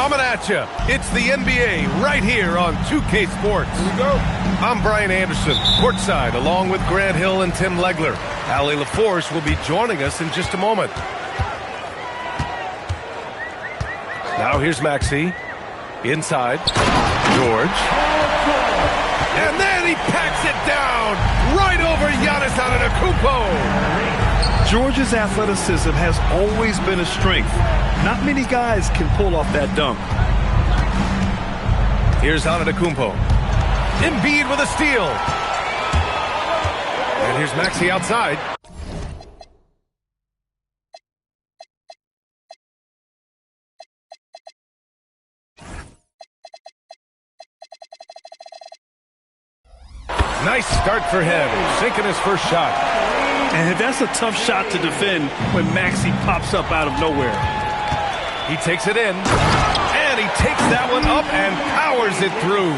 coming at you. It's the NBA right here on 2K Sports. Here we go. I'm Brian Anderson, courtside, along with Grant Hill and Tim Legler. Allie LaForce will be joining us in just a moment. Now here's Maxey. Inside. George. And then he packs it down right over Giannis Antetokounmpo. George's athleticism has always been a strength. Not many guys can pull off that dunk. Here's Antetokounmpo. Embiid with a steal. And here's Maxey outside. Nice start for him, sinking his first shot. And that's a tough shot to defend when Maxey pops up out of nowhere. He takes it in, and he takes that one up and powers it through.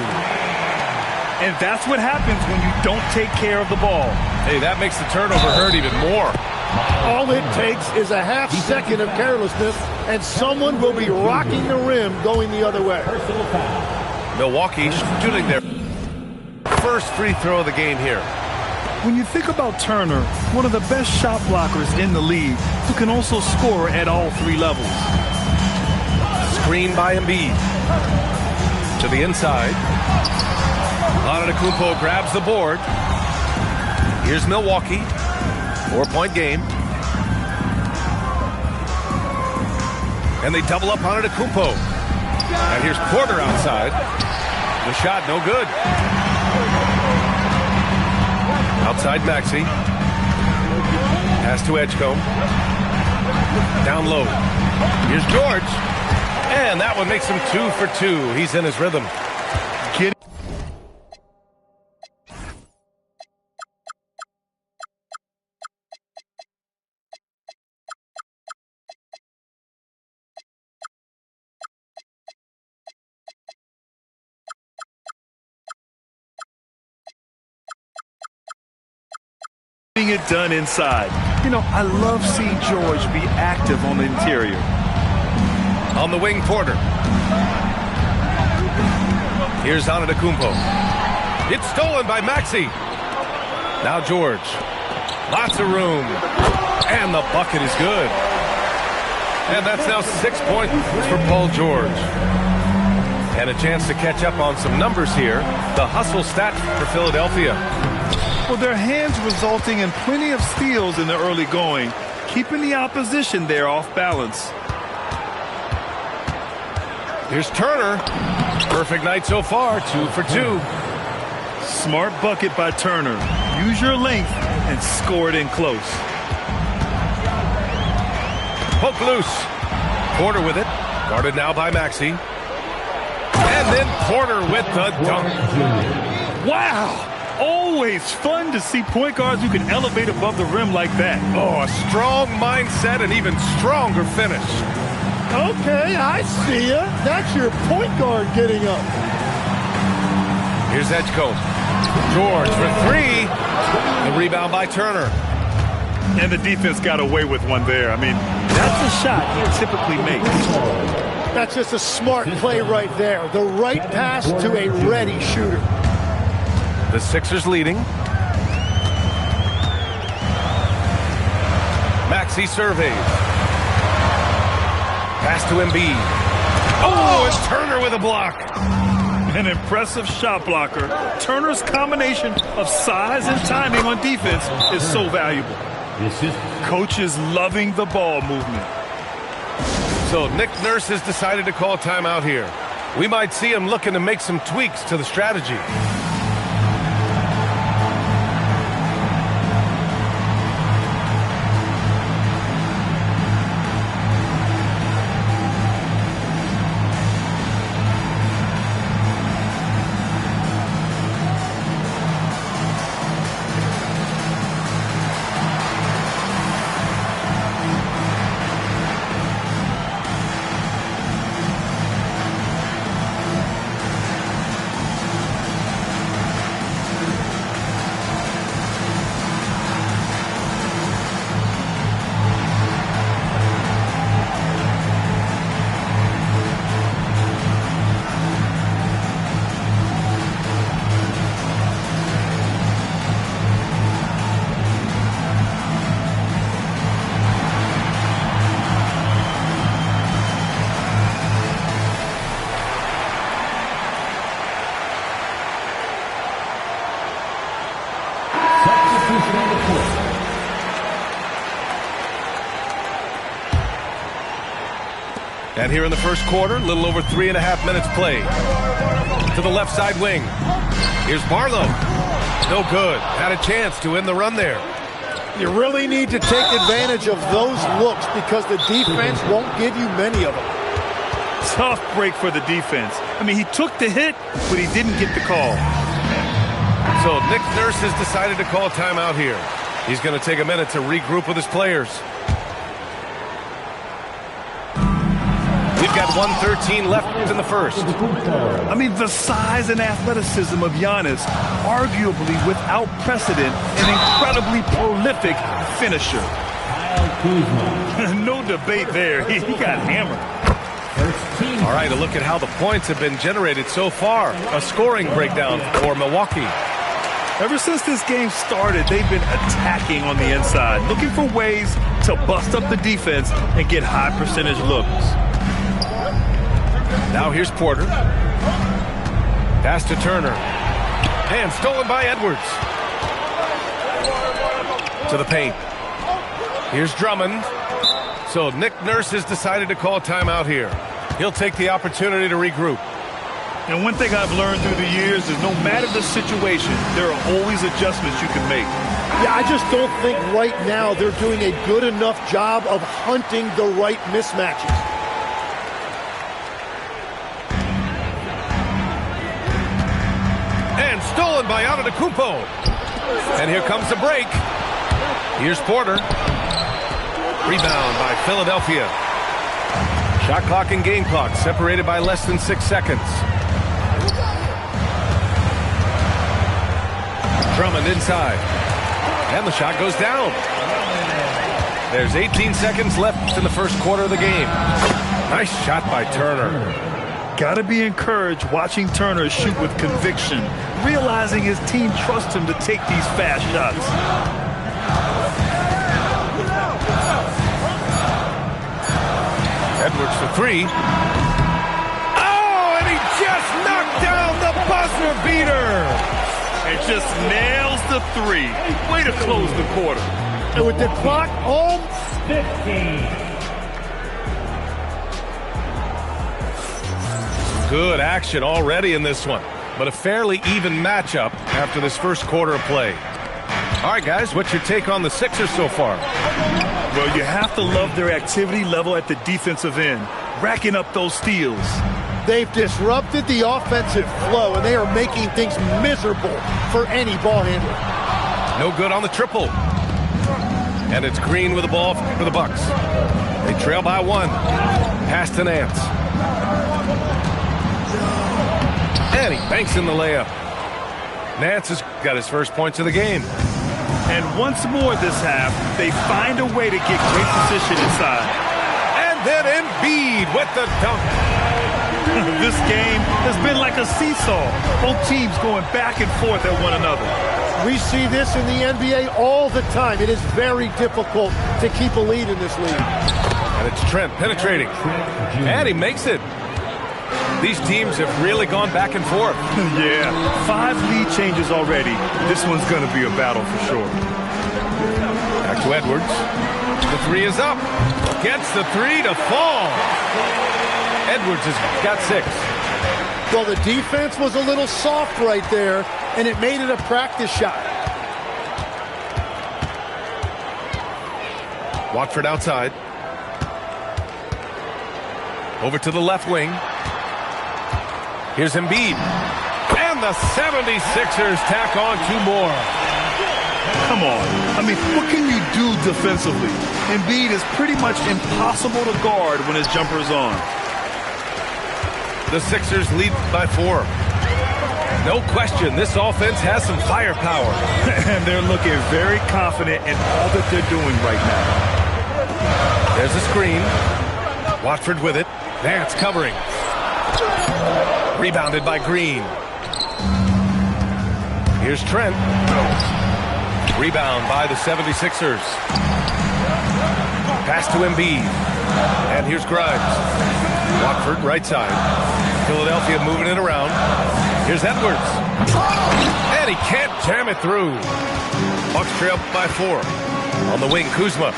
And that's what happens when you don't take care of the ball. Hey, that makes the turnover hurt even more. All it takes is a half second of carelessness, and someone will be rocking the rim going the other way. Milwaukee shooting their first free throw of the game here. When you think about Turner, one of the best shot blockers in the league, who can also score at all three levels. Screen by Embiid. To the inside. Antetokounmpo grabs the board. Here's Milwaukee. 4-point game. And they double up Antetokounmpo. And here's Porter outside. The shot no good. Outside Maxey. Pass to Edgecombe. Down low. Here's George. And that one makes him 2 for 2. He's in his rhythm. It done inside. You know, I love seeing George be active on the interior. On the wing, Porter. Here's Antetokounmpo. It's stolen by Maxey. Now George. Lots of room. And the bucket is good. And that's now 6 points for Paul George. And a chance to catch up on some numbers here. The hustle stat for Philadelphia. Well, their hands resulting in plenty of steals in the early going, keeping the opposition there off balance. Here's Turner. Perfect night so far, 2 for 2. Smart bucket by Turner. Use your length and score it in close. Poke loose. Porter with it. Guarded now by Maxey. And then Porter with the dunk. Wow! Always fun to see point guards who can elevate above the rim like that. Oh, a strong mindset and even stronger finish. Okay, I see ya. That's your point guard getting up. Here's Edgecombe. George for 3. The rebound by Turner. And the defense got away with one there. I mean, that's a shot he typically makes. That's just a smart play right there. The right pass to a ready shooter. The Sixers leading. Maxey surveys. Pass to Embiid. Oh, it's Turner with a block. An impressive shot blocker. Turner's combination of size and timing on defense is so valuable. Coach is loving the ball movement. So Nick Nurse has decided to call timeout here. We might see him looking to make some tweaks to the strategy. And here in the first quarter, a little over 3.5 minutes played. To the left side wing. Here's Barlow. No good. Had a chance to end the run there. You really need to take advantage of those looks because the defense won't give you many of them. Tough break for the defense. I mean, he took the hit, but he didn't get the call. So Nick Nurse has decided to call timeout here. He's going to take a minute to regroup with his players. We've got 1:13 left in the first. I mean, the size and athleticism of Giannis, arguably without precedent, an incredibly prolific finisher. No debate there. He got hammered. All right, a look at how the points have been generated so far. A scoring breakdown for Milwaukee. Ever since this game started, they've been attacking on the inside, looking for ways to bust up the defense and get high percentage looks. Now here's Porter. Pass to Turner. And stolen by Edwards. To the paint. Here's Drummond. So Nick Nurse has decided to call timeout here. He'll take the opportunity to regroup. And one thing I've learned through the years is no matter the situation, there are always adjustments you can make. Yeah, I just don't think right now they're doing a good enough job of hunting the right mismatches. And stolen by Antetokounmpo. And here comes the break. Here's Porter. Rebound by Philadelphia. Shot clock and game clock separated by less than 6 seconds. Drummond inside. And the shot goes down. There's 18 seconds left in the first quarter of the game. Nice shot by Turner. Gotta be encouraged watching Turner shoot with conviction, realizing his team trusts him to take these fast shots. Edwards for three. Oh, and he just knocked down the buzzer beater. And just nails the three. Way to close the quarter. And with the clock on 15. Good action already in this one, but a fairly even matchup after this first quarter of play. All right, guys, what's your take on the Sixers so far? Well, you have to love their activity level at the defensive end, racking up those steals. They've disrupted the offensive flow, and they are making things miserable for any ball handler. No good on the triple. And it's Green with the ball for the Bucks. They trail by one. Pass to Nance. And he banks in the layup. Nance has got his first points of the game. And once more this half, they find a way to get great position inside. And then Embiid with the dunk. This game has been like a seesaw. Both teams going back and forth at one another. We see this in the NBA all the time. It is very difficult to keep a lead in this league. And it's Trent penetrating. And he makes it. These teams have really gone back and forth. Yeah, 5 lead changes already. This one's going to be a battle for sure. Back to Edwards. The three is up. Gets the three to fall. Edwards has got 6. Well, the defense was a little soft right there, and it made it a practice shot. Watford outside. Over to the left wing. Here's Embiid. And the 76ers tack on 2 more. Come on. I mean, what can you do defensively? Embiid is pretty much impossible to guard when his jumper is on. The Sixers lead by 4. No question, this offense has some firepower. And they're looking very confident in all that they're doing right now. There's a screen. Watford with it. Nance covering. Rebounded by Green. Here's Trent. Rebound by the 76ers. Pass to Embiid. And here's Grimes. Watford right side. Philadelphia moving it around. Here's Edwards. And he can't jam it through. Bucks trail by 4. On the wing, Kuzma.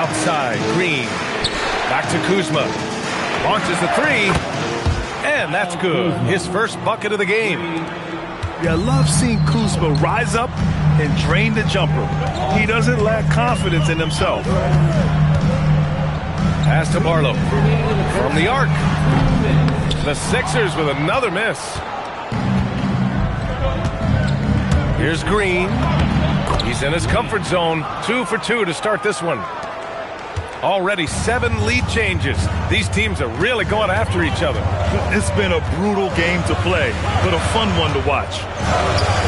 Outside, Green. Back to Kuzma. Launches the three. And that's good. His first bucket of the game. Yeah, I love seeing Kuzma rise up and drain the jumper. He doesn't lack confidence in himself. Pass to Barlow. From the arc. The Sixers with another miss. Here's Green. He's in his comfort zone. 2 for 2 to start this one. Already 7 lead changes. These teams are really going after each other. It's been a brutal game to play, but a fun one to watch.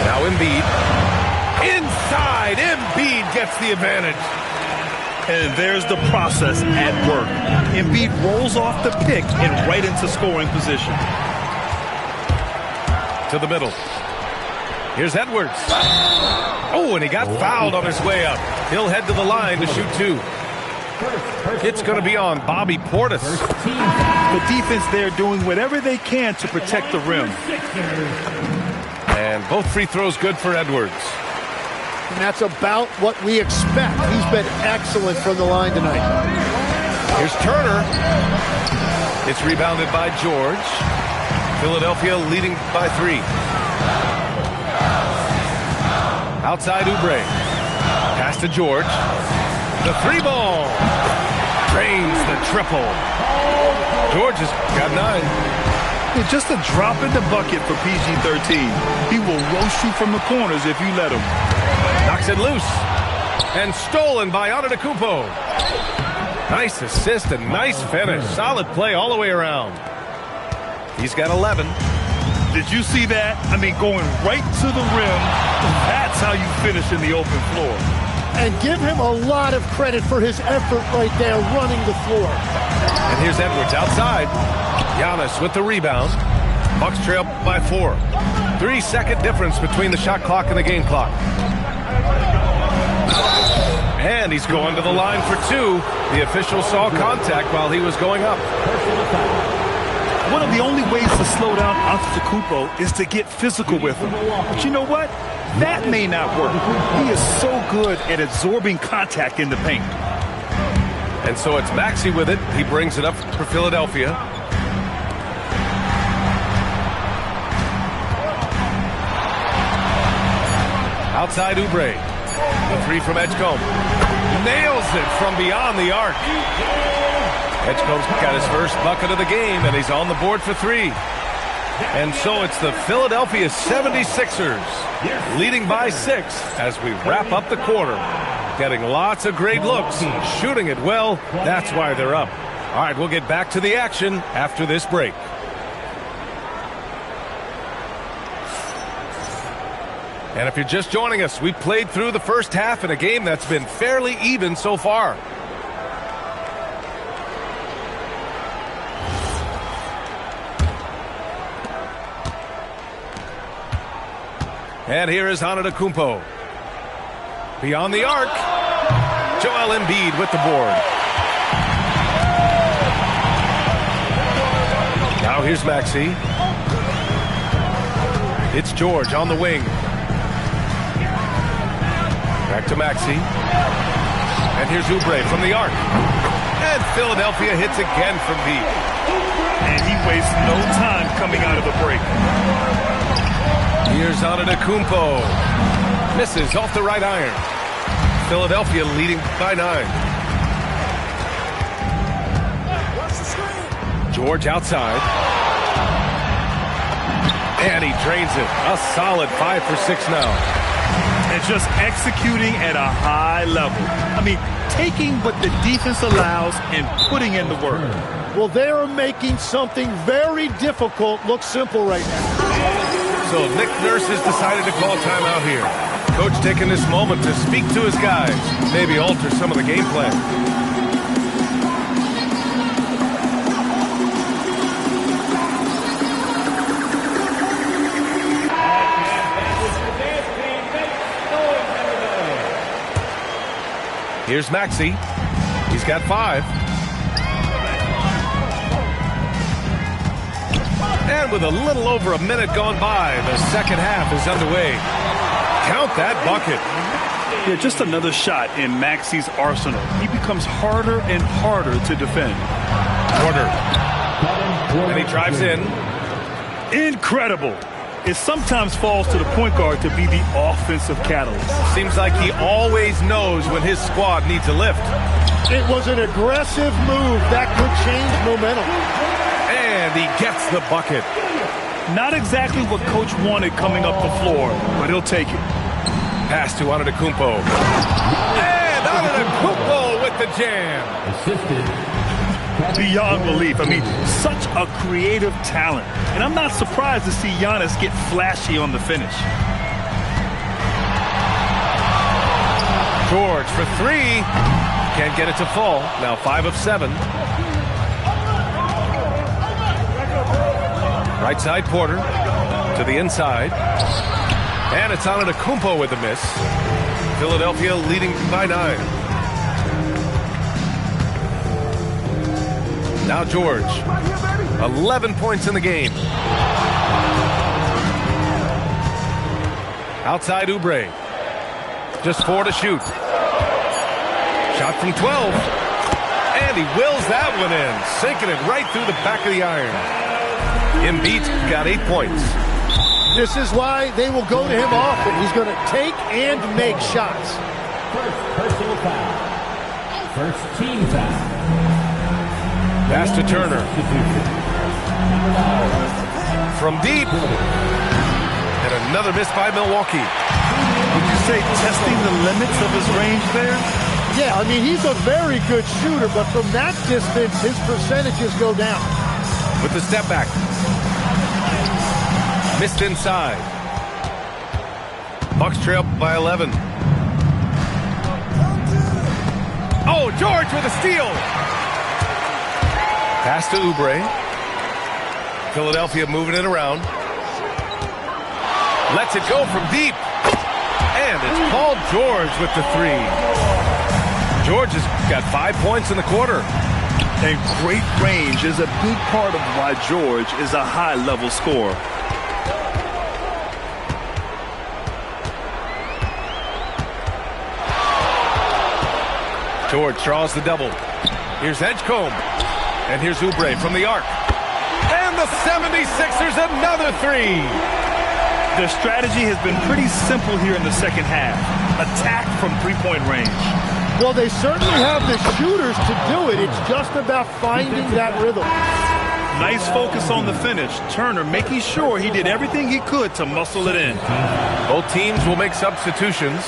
Now Embiid. Inside, Embiid gets the advantage. And there's the process at work. Embiid rolls off the pick and right into scoring position. To the middle. Here's Edwards. Oh, and he got fouled on his way up. He'll head to the line to shoot 2. It's going to be on Bobby Portis. The defense there doing whatever they can to protect the rim. And both free throws good for Edwards. And that's about what we expect. He's been excellent from the line tonight. Here's Turner. It's rebounded by George. Philadelphia leading by 3. Outside Oubre. Pass to George. The 3-ball. Drains the triple. George has got 9. It's just a drop in the bucket for PG-13. He will roast you from the corners if you let him. Knocks it loose. And stolen by Antetokounmpo. Nice assist and nice finish. Solid play all the way around. He's got 11. Did you see that? I mean, going right to the rim. That's how you finish in the open floor. And give him a lot of credit for his effort right there running the floor. And here's Edwards outside. Giannis with the rebound. Bucks trail by 4. 3-second difference between the shot clock and the game clock. And he's going to the line for 2. The official saw contact while he was going up. One of the only ways to slow down Antetokounmpo is to get physical with him. But you know what? That may not work. He is so good at absorbing contact in the paint. And so it's Maxey with it. He brings it up for Philadelphia. Outside Oubre. The 3 from Edgecombe. Nails it from beyond the arc. Edgecombe's got his first bucket of the game, and he's on the board for 3. And so it's the Philadelphia 76ers leading by 6 as we wrap up the quarter. Getting lots of great looks, shooting it well. That's why they're up. All right, we'll get back to the action after this break. And if you're just joining us, we played through the first half in a game that's been fairly even so far. And here is Antetokounmpo. Beyond the arc. Joel Embiid with the board. Now here's Maxey. It's George on the wing. Back to Maxey. And here's Oubre from the arc. And Philadelphia hits again from deep. And he wastes no time coming out of the break. Here's Antetokounmpo. Misses off the right iron. Philadelphia leading by 9. George outside. And he drains it. A solid 5 for 6 now. And just executing at a high level. I mean, taking what the defense allows and putting in the work. Well, they are making something very difficult look simple right now. So Nick Nurse has decided to call timeout here. Coach taking this moment to speak to his guys, maybe alter some of the game plan. Here's Maxey. He's got 5. And with a little over a minute gone by, the second half is underway. Count that bucket. Yeah, just another shot in Maxey's arsenal. He becomes harder and harder to defend. Porter. And he drives in. Incredible. It sometimes falls to the point guard to be the offensive catalyst. Seems like he always knows when his squad needs a lift. It was an aggressive move that could change momentum. And he gets the bucket. Not exactly what Coach wanted coming up the floor, but he'll take it. Pass to Antetokounmpo. And Antetokounmpo with the jam. Beyond belief. I mean, such a creative talent. And I'm not surprised to see Giannis get flashy on the finish. George for three. Can't get it to fall. Now 5 of 7. Right side Porter to the inside. And it's Antetokounmpo with the miss. Philadelphia leading by 9. Now George, 11 points in the game. Outside Oubre, just 4 to shoot. Shot from 12, and he wills that one in, sinking it right through the back of the iron. Embiid got 8 points. This is why they will go to him often. He's going to take and make shots. First personal foul. First team foul. Pass to Turner. From deep. And another miss by Milwaukee. Would you say testing the limits of his range there? Yeah, I mean, he's a very good shooter, but from that distance, his percentages go down. With the step back. Missed inside. Bucks trail by 11. Oh, George with a steal. Pass to Oubre. Philadelphia moving it around. Lets it go from deep. And it's Paul George with the 3. George has got 5 points in the quarter. And great range is a big part of why George is a high-level scorer. George draws the double. Here's Edgecombe. And here's Oubre from the arc. And the 76ers another 3. Their strategy has been pretty simple here in the second half. Attack from three-point range. Well, they certainly have the shooters to do it. It's just about finding that rhythm. Nice focus on the finish. Turner making sure he did everything he could to muscle it in. Both teams will make substitutions.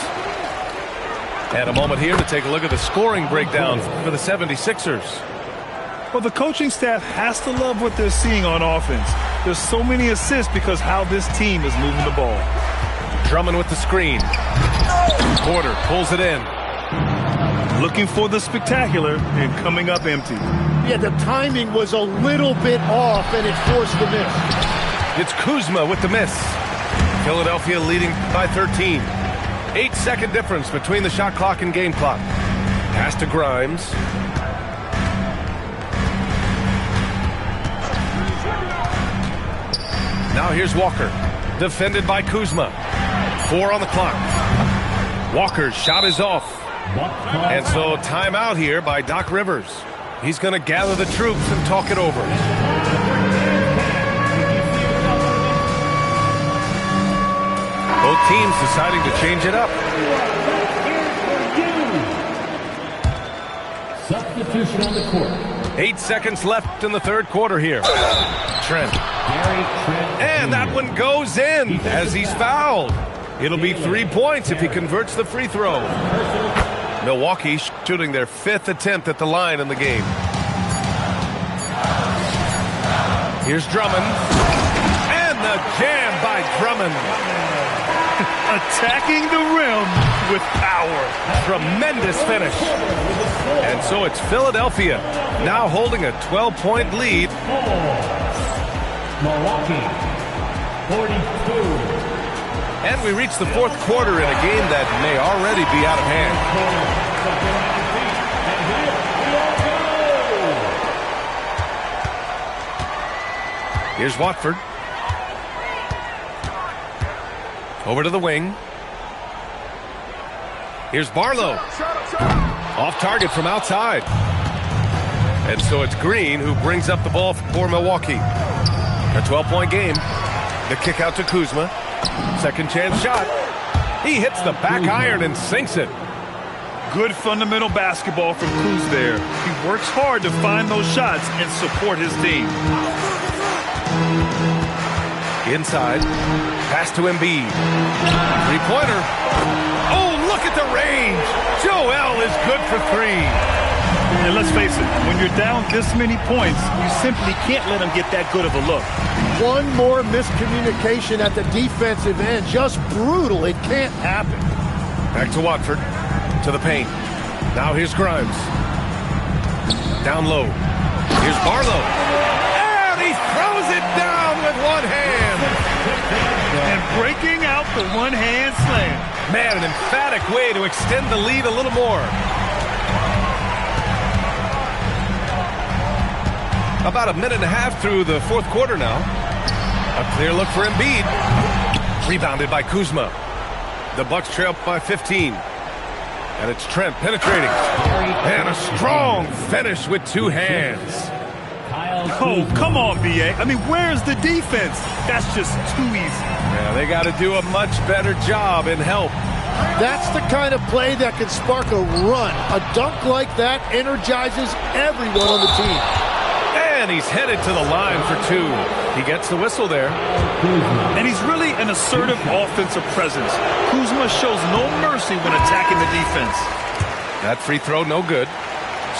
And a moment here to take a look at the scoring breakdown for the 76ers. Well, the coaching staff has to love what they're seeing on offense. There's so many assists because how this team is moving the ball. Drummond with the screen. Porter pulls it in. Looking for the spectacular and coming up empty. Yeah, the timing was a little bit off, and it forced the miss. It's Kuzma with the miss. Philadelphia leading by 13. 8-second difference between the shot clock and game clock. Pass to Grimes. Now here's Walker. Defended by Kuzma. 4 on the clock. Walker's shot is off. And so timeout here by Doc Rivers. He's going to gather the troops and talk it over. Both teams deciding to change it up. Substitution on the court. 8 seconds left in the third quarter here. Trent. And that one goes in as he's fouled. It'll be 3 points if he converts the free throw. Milwaukee shooting their 5th attempt at the line in the game. Here's Drummond. And the jam by Drummond. Attacking the rim with power. Tremendous finish. And so it's Philadelphia now holding a 12-point lead. Milwaukee, 42. And we reach the fourth quarter in a game that may already be out of hand. Here's Watford. Over to the wing. Here's Barlow. Off target from outside. And so it's Green who brings up the ball for Milwaukee. A 12-point game. The kick out to Kuzma. Second chance shot. He hits the back iron and sinks it. Good fundamental basketball from Kuz there. He works hard to find those shots and support his team. Inside. Pass to Embiid. Three-pointer. Oh, look at the range. Joel is good for three. And let's face it, when you're down this many points, you simply can't let them get that good of a look. One more miscommunication at the defensive end. Just brutal. It can't happen. Back to Watford. To the paint. Now here's Grimes. Down low. Here's Barlow. And he throws it down with one hand. And breaking out the one-hand slam. Man, an emphatic way to extend the lead a little more. About a minute and a half through the fourth quarter now. A clear look for Embiid. Rebounded by Kuzma. The Bucks trail by 15. And it's Trent penetrating. And a strong finish with two hands. Oh, come on, B.A. I mean, where's the defense? That's just too easy. Yeah, they got to do a much better job in help. That's the kind of play that can spark a run. A dunk like that energizes everyone on the team. And he's headed to the line for two. He gets the whistle there. And he's really an assertive offensive presence. Kuzma shows no mercy when attacking the defense. That free throw, no good.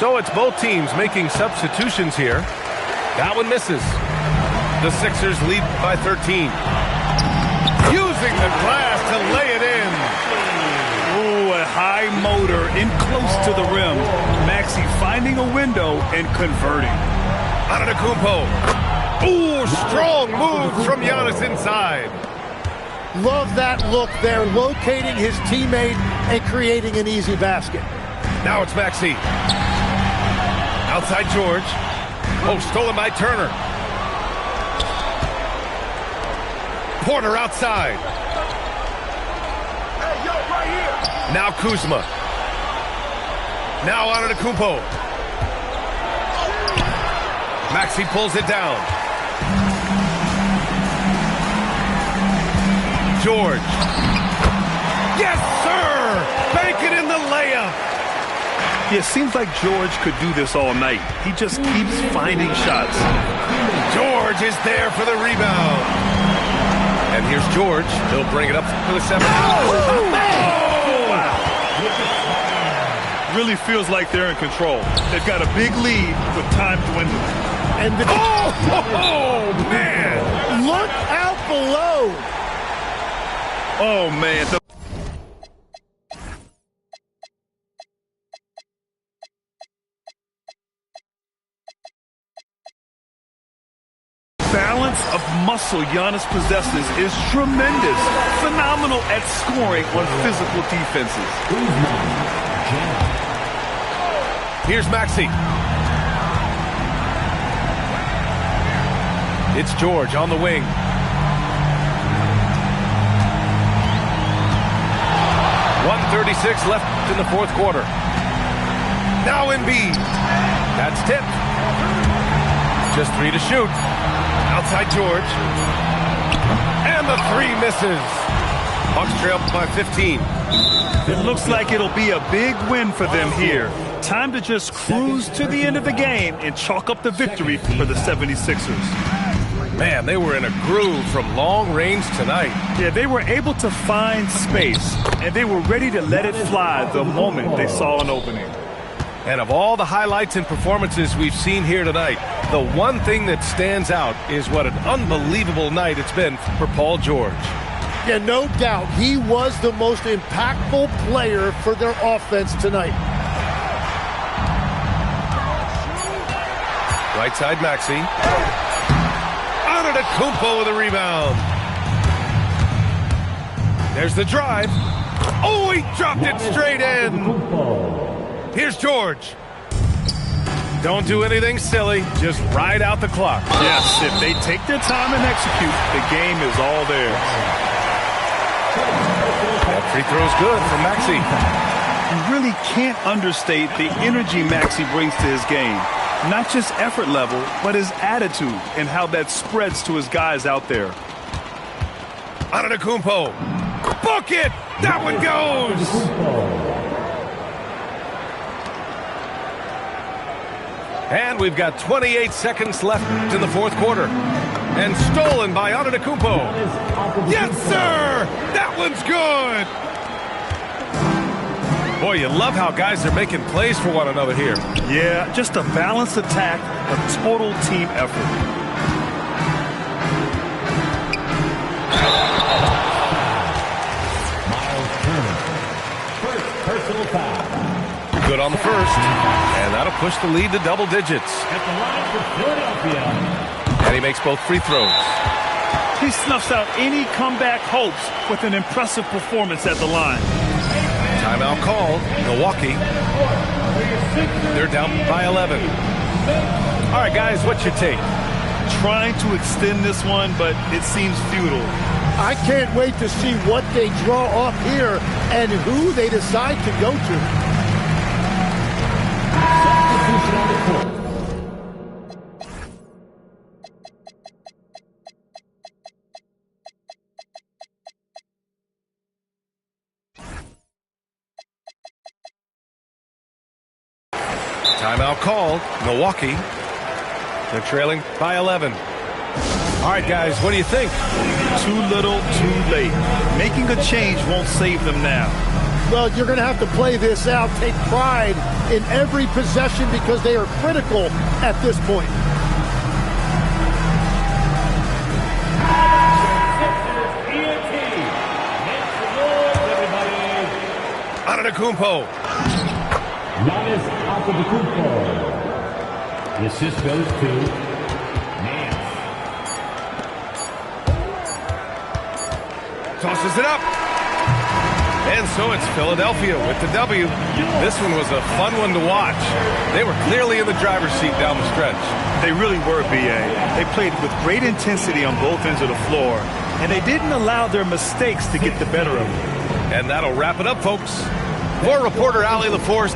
So it's both teams making substitutions here. That one misses. The Sixers lead by 13. Using the glass to lay it in. Ooh, a high motor in close to the rim. Maxey finding a window and converting. Antetokounmpo. Ooh, strong move from Giannis inside. Love that look there, locating his teammate and creating an easy basket. Now it's Maxey. Outside George. Oh, stolen by Turner. Porter outside. Hey, yo, right here. Now Kuzma. Now Antetokounmpo. Maxey pulls it down. George. Yes, sir! Bank it in the layup. Yeah, it seems like George could do this all night. He just keeps finding shots. George is there for the rebound. And here's George. He'll bring it up to the 7. Oh, Wow. Really feels like they're in control. They've got a big lead with time dwindling. And the oh, man! Look out below. Oh, man. Balance of muscle Giannis possesses is tremendous. Phenomenal at scoring on physical defenses. Here's Maxey. It's George on the wing. .136 left in the fourth quarter. Now Embiid. That's tipped. Just 3 to shoot. Outside George. And the 3 misses. Bucks trail by 15. It looks like it'll be a big win for them here. Time to just cruise to the end of the game and chalk up the victory for the 76ers. Man, they were in a groove from long range tonight. Yeah, they were able to find space, and they were ready to let it fly the moment they saw an opening. And of all the highlights and performances we've seen here tonight, the one thing that stands out is what an unbelievable night it's been for Paul George. Yeah, no doubt. He was the most impactful player for their offense tonight. Right side Maxey. Antetokounmpo with a rebound. There's the drive. Oh, he dropped it straight in. Here's George. Don't do anything silly. Just ride out the clock. Yes, if they take their time and execute, the game is all theirs. That free throw's good for Maxey. You really can't understate the energy Maxey brings to his game. Not just effort level, but his attitude and how that spreads to his guys out there. Antetokounmpo. Book it! That one goes! And we've got 28 seconds left in the fourth quarter. And stolen by Antetokounmpo. Yes, sir! That one's good! Boy, you love how guys are making plays for one another here. Yeah, just a balanced attack, a total team effort. Miles Turner. First personal foul. Good on the first. And that'll push the lead to double digits. At the line for Philadelphia. And he makes both free throws. He snuffs out any comeback hopes with an impressive performance at the line. Timeout called. Milwaukee. They're down by 11. All right, guys, what's your take? Trying to extend this one, but it seems futile. I can't wait to see what they draw up here and who they decide to go to. Substitution on the court. Timeout called. Milwaukee. They're trailing by 11. All right, guys, what do you think? Too little, too late. Making a change won't save them now. Well, you're going to have to play this out, take pride in every possession because they are critical at this point. Antetokounmpo. Giannis Antetokounmpo. The assist goes to Nance. Tosses it up. And so it's Philadelphia with the W. This one was a fun one to watch. They were clearly in the driver's seat down the stretch. They really were, B.A. They played with great intensity on both ends of the floor, and they didn't allow their mistakes to get the better of them. And that'll wrap it up, folks. For reporter Allie LaForce,